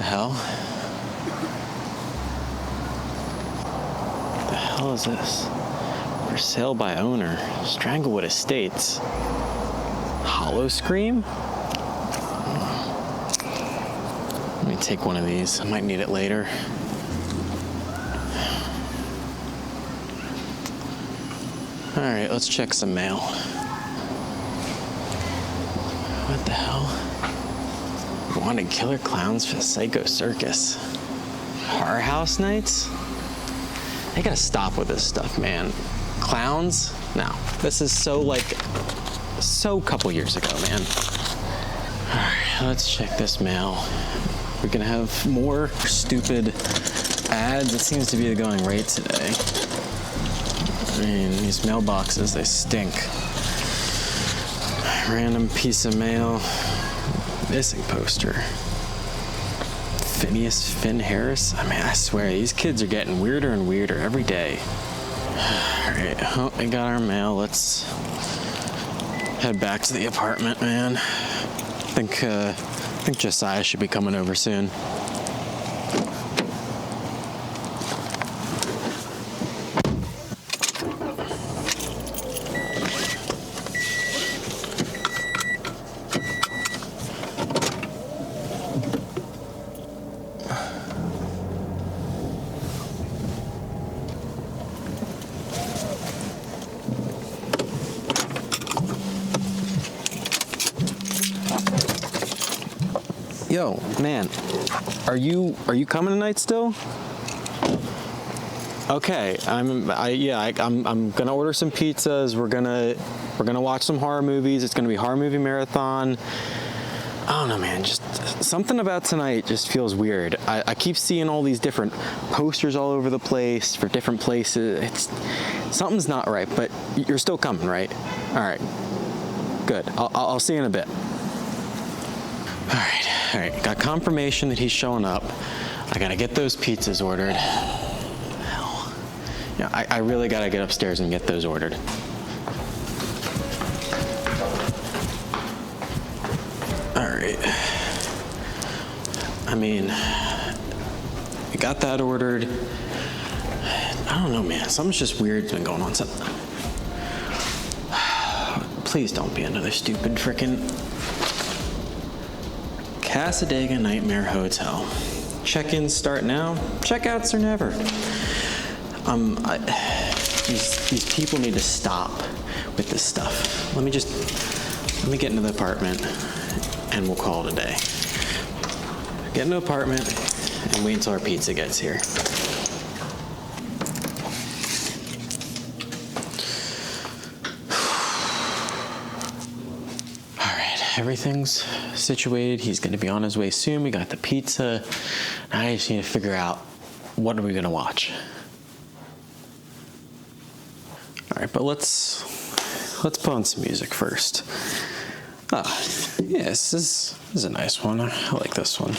hell? What the hell is this? For sale by owner. Stranglewood Estates. Hollow Scream? Let me take one of these. I might need it later. Alright, let's check some mail. What the hell? Wanted killer clowns for the Psycho Circus. Horror House Nights? They gotta stop with this stuff, man. Clowns? No. This is so couple years ago, man. Alright, let's check this mail. We're gonna have more stupid ads. It seems to be the going rate today. I mean, these mailboxes, they stink. Random piece of mail. Missing poster. Phineas Finn Harris? I mean, I swear, these kids are getting weirder and weirder every day. Alright, oh, we got our mail. Let's head back to the apartment, man. I think Josiah should be coming over soon. Yo, man, are you coming tonight still? Okay, I'm gonna order some pizzas. We're gonna watch some horror movies. It's gonna be horror movie marathon. I don't know, man. Just something about tonight just feels weird. I keep seeing all these different posters all over the place for different places. Something's not right. But you're still coming, right? All right. Good. I'll see you in a bit. All right, got confirmation that he's showing up. I gotta get those pizzas ordered. Hell. Yeah, I really gotta get upstairs and get those ordered. All right. I mean, we got that ordered. I don't know, man. Something's just weird's been going on. Please don't be another stupid frickin' Casadega Nightmare Hotel. Check-ins start now. Checkouts are never. These people need to stop with this stuff. Let me get into the apartment and we'll call it a day. Get in the apartment and wait until our pizza gets here. Everything's situated. He's going to be on his way soon. We got the pizza. Now I just need to figure out what are we going to watch. All right, but let's put on some music first. Yeah, this is a nice one. I like this one.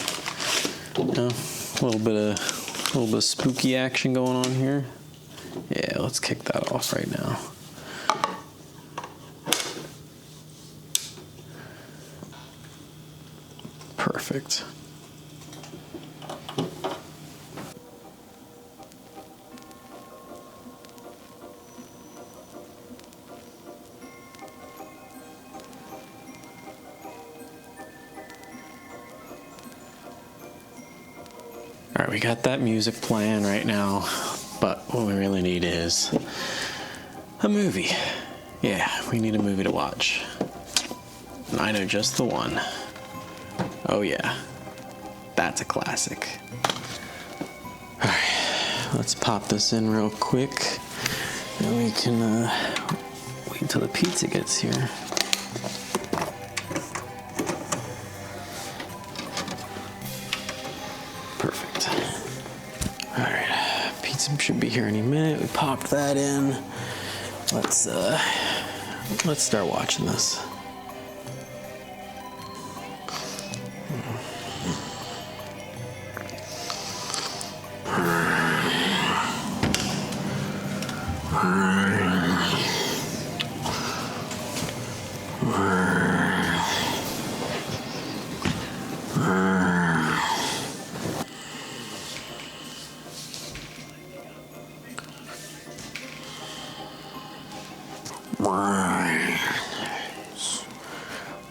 You know, a little bit of spooky action going on here. Yeah, let's kick that off right now. Perfect. All right, we got that music playing right now, but what we really need is a movie. Yeah, we need a movie to watch. And I know just the one. Oh yeah, that's a classic. All right, let's pop this in real quick, and we can wait until the pizza gets here. Perfect. All right, pizza should be here any minute. We popped that in. Let's start watching this.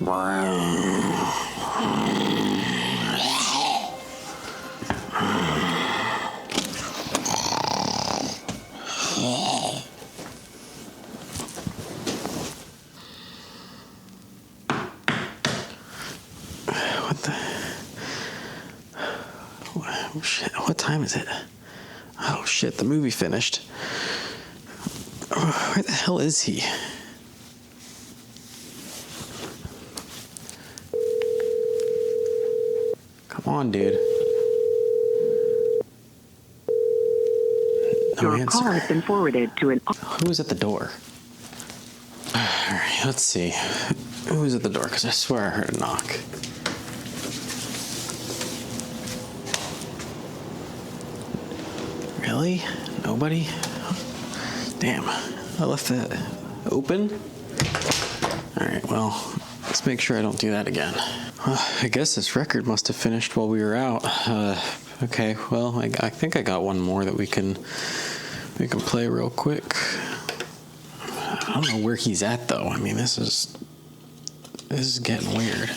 What the? Oh, shit, what time is it? Oh shit, the movie finished. Where the hell is he? Come on, dude. No Your answer. call has been forwarded to an... Who was at the door? Alright, let's see. Who was at the door? Because I swear I heard a knock. Really? Nobody? Damn. I left that open? Alright, well, let's make sure I don't do that again. I guess this record must have finished while we were out. Okay, well, I think I got one more that we can play real quick. I don't know where he's at though. I mean, this is getting weird.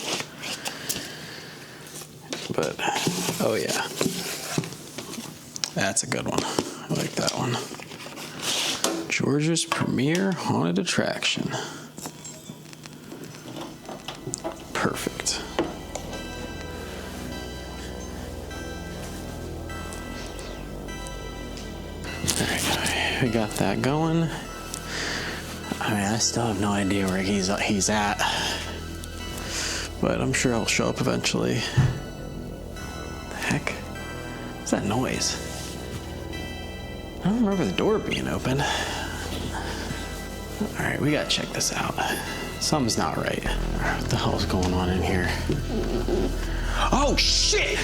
But oh yeah, that's a good one. I like that one. Georgia's premier haunted attraction. Perfect. Alright, we got that going. I mean, I still have no idea where he's at. But I'm sure he'll show up eventually. What the heck? What's that noise? I don't remember the door being open. Alright, we gotta check this out. Something's not right. What the hell's going on in here? Oh shit!